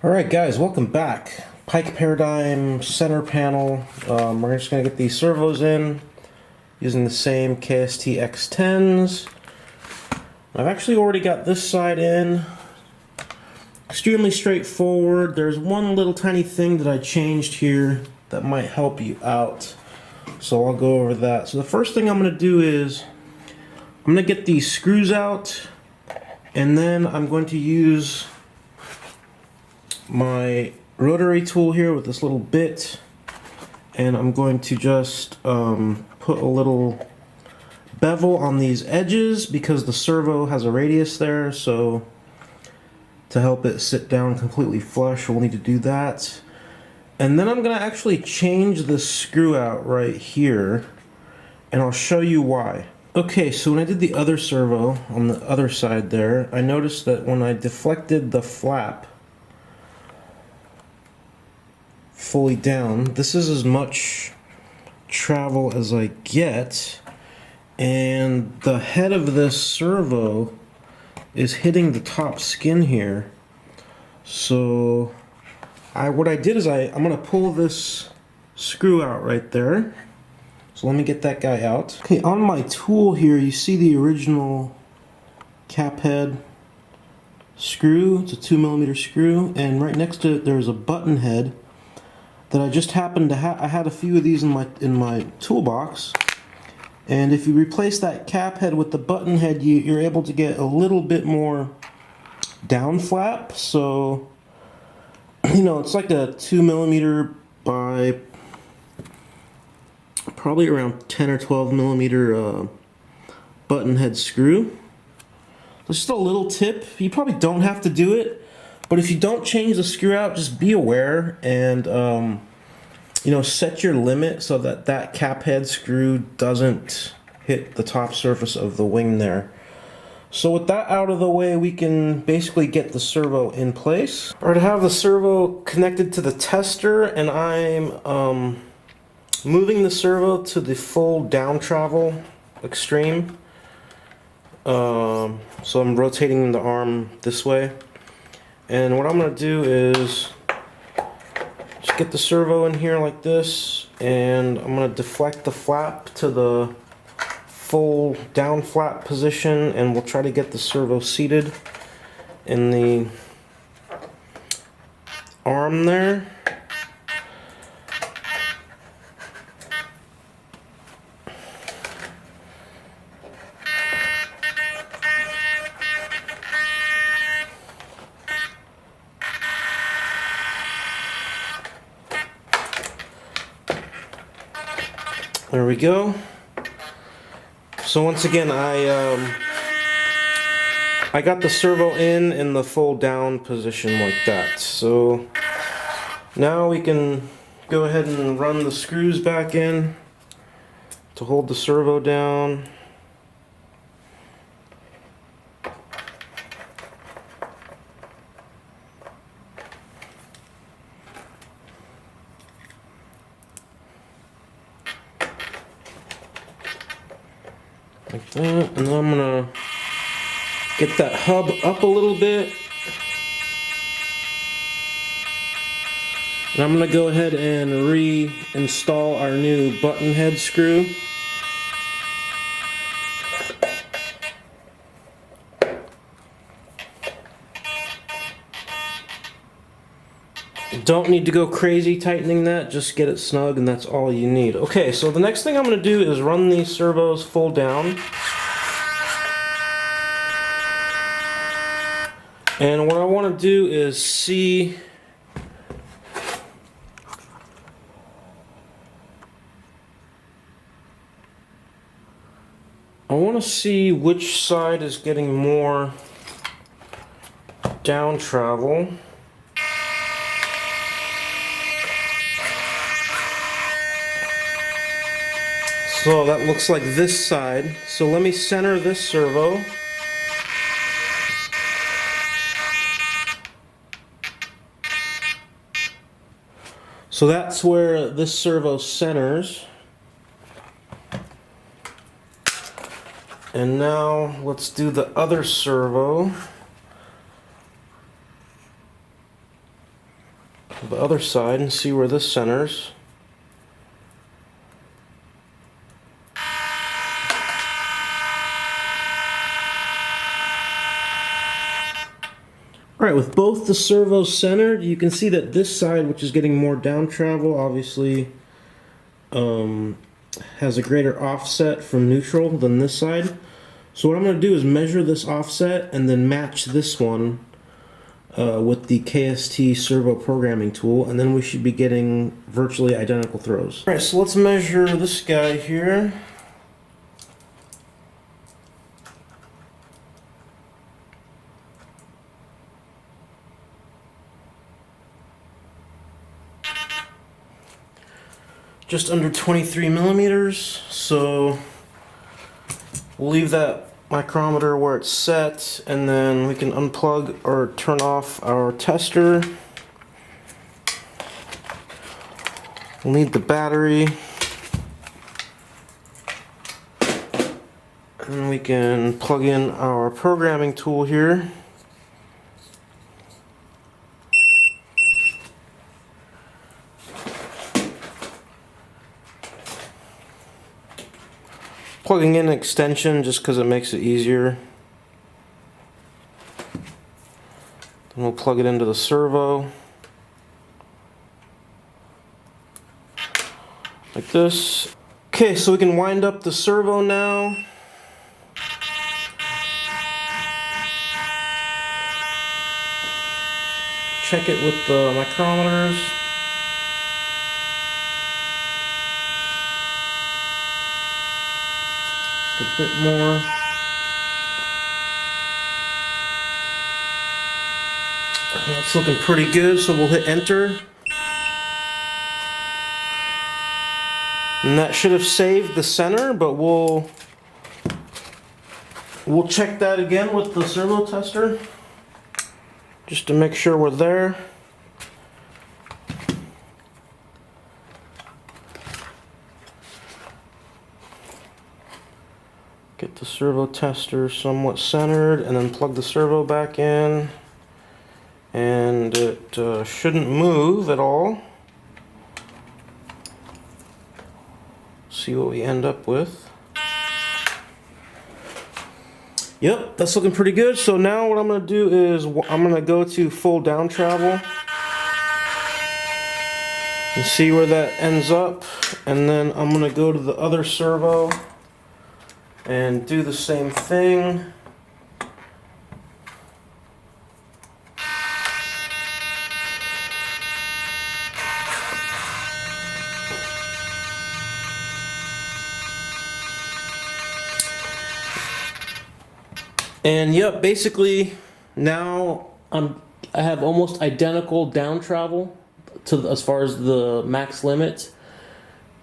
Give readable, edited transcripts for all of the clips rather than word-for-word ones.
Alright guys, welcome back. Pike Paradigm center panel. We're just going to get these servos in using the same KST X10s. I've actually already got this side in. Extremely straightforward. There's one little tiny thing that I changed here that might help you out. So I'll go over that. So the first thing I'm going to do is I'm going to get these screws out, and then I'm going to use my rotary tool here with this little bit, and I'm going to just put a little bevel on these edges because the servo has a radius there, so to help it sit down completely flush we'll need to do that. And then I'm going to actually change the screw out right here, and I'll show you why. Okay, so when I did the other servo on the other side there, I noticed that when I deflected the flap fully down, this is as much travel as I get, and the head of this servo is hitting the top skin here. So what I did is I'm going to pull this screw out right there. So let me get that guy out. Okay, on my tool here you see the original cap head screw. It's a 2mm screw, and right next to it there's a button head that I just happened to have. I had a few of these in my toolbox, and if you replace that cap head with the button head, you're able to get a little bit more down flap. So you know, it's like a 2mm by probably around 10 or 12mm button head screw. It's just a little tip. You probably don't have to do it, but if you don't change the screw out, just be aware and you know, set your limit so that that cap head screw doesn't hit the top surface of the wing there. So with that out of the way, we can basically get the servo in place. I already have the servo connected to the tester, and I'm moving the servo to the full down travel extreme. So I'm rotating the arm this way. And what I'm going to do is just get the servo in here like this, and I'm going to deflect the flap to the full down flap position, and we'll try to get the servo seated in the arm there. There we go. So once again, I got the servo in the full down position like that. So now we can go ahead and run the screws back in to hold the servo down. Like that, and then I'm gonna get that hub up a little bit, and I'm gonna go ahead and reinstall our new button head screw. Don't need to go crazy tightening that, just get it snug, and that's all you need. Okay, so the next thing I'm going to do is run these servos full down. And what I want to do is see which side is getting more down travel. So that looks like this side. So let me center this servo. So that's where this servo centers. And now let's do the other servo. the other side and see where this centers. Alright, with both the servos centered, you can see that this side, which is getting more down travel, obviously has a greater offset from neutral than this side. So what I'm going to do is measure this offset and then match this one with the KST servo programming tool, and then we should be getting virtually identical throws. Alright, so let's measure this guy here. Just under 23 millimeters, so we'll leave that micrometer where it's set, and then we can unplug or turn off our tester. We'll need the battery, and we can plug in our programming tool here. Plugging in an extension just because it makes it easier. Then we'll plug it into the servo. Like this. Okay, so we can wind up the servo now. Check it with the micrometers. A bit more. It's looking pretty good, so we'll hit enter. And that should have saved the center, but we'll check that again with the servo tester just to make sure we're there. Get the servo tester somewhat centered, and then plug the servo back in, and it shouldn't move at all. See what we end up with. Yep, that's looking pretty good. So now what I'm going to do is I'm going to go to full down travel and see where that ends up, and then I'm going to go to the other servo and do the same thing. And yep, basically now I have almost identical down travel to as far as the max limit,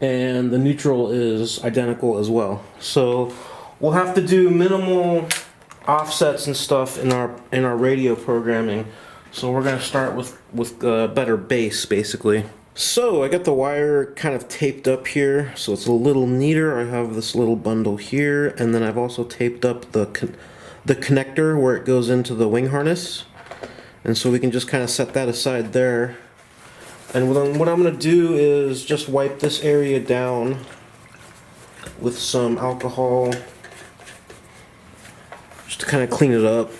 and the neutral is identical as well. So we'll have to do minimal offsets and stuff in our radio programming. So we're going to start with better bass, basically. So I got the wire kind of taped up here, so it's a little neater. I have this little bundle here, and then I've also taped up the connector where it goes into the wing harness, and so we can just kind of set that aside there. And then what I'm going to do is just wipe this area down with some alcohol, just to kind of clean it up.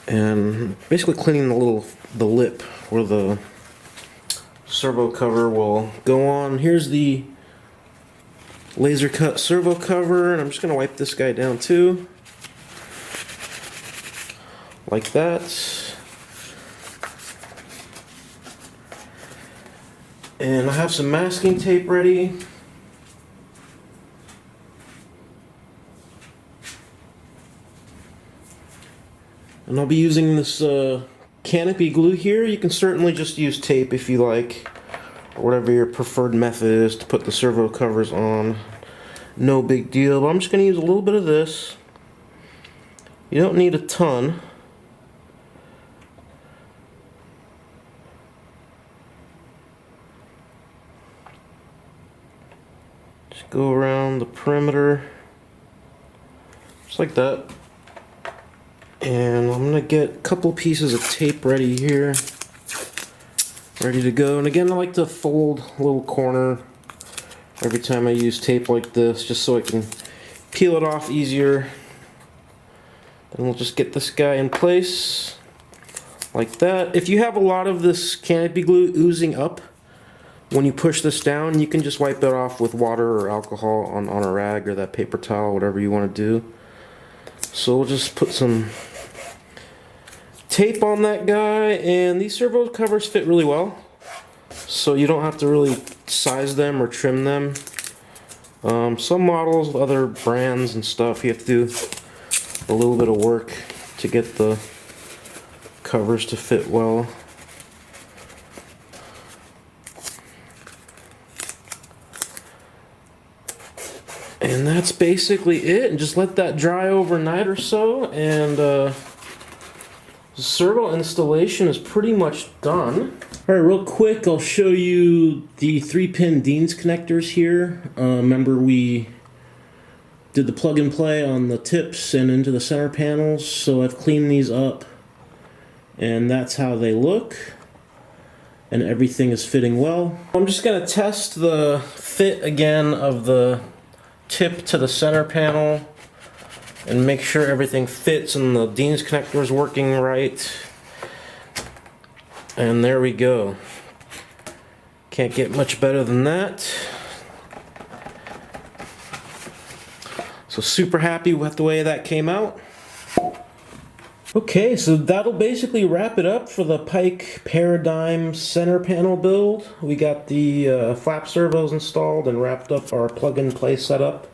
And basically cleaning the lip where the servo cover will go on. Here's the laser cut servo cover, and I'm just going to wipe this guy down too, like that. And I have some masking tape ready. And I'll be using this canopy glue here. You can certainly just use tape if you like, or whatever your preferred method is to put the servo covers on. No big deal, but I'm just going to use a little bit of this. You don't need a ton. Just go around the perimeter, just like that. And I'm gonna get a couple pieces of tape ready here, ready to go. And again, I like to fold a little corner every time I use tape like this, just so I can peel it off easier. And we'll just get this guy in place like that. If you have a lot of this canopy glue oozing up when you push this down, you can just wipe it off with water or alcohol on a rag or that paper towel, whatever you want to do. So we'll just put some tape on that guy, and these servo covers fit really well, so you don't have to really size them or trim them. Some models, other brands and stuff, you have to do a little bit of work to get the covers to fit well. And that's basically it, and just let that dry overnight or so, and the servo installation is pretty much done. Alright, real quick, I'll show you the 3-pin Dean's connectors here. Remember we did the plug and play on the tips and into the center panels, so I've cleaned these up, and that's how they look, and everything is fitting well. I'm just going to test the fit again of the tip to the center panel and make sure everything fits and the Dean's connector is working right. And there we go. Can't get much better than that. So super happy with the way that came out. Okay, so that'll basically wrap it up for the Pike Paradigm center panel build. We got the flap servos installed and wrapped up our plug-and-play setup.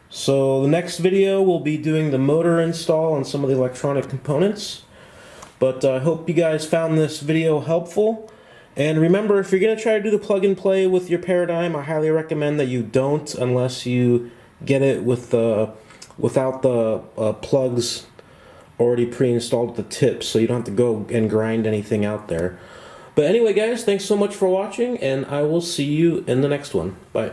So the next video we'll be doing the motor install and some of the electronic components. But I hope you guys found this video helpful. And remember, if you're going to try to do the plug-and-play with your Paradigm, I highly recommend that you don't, unless you get it with without the plugs already pre-installed at the tips, so you don't have to go and grind anything out there. But anyway guys, thanks so much for watching, and I will see you in the next one. Bye.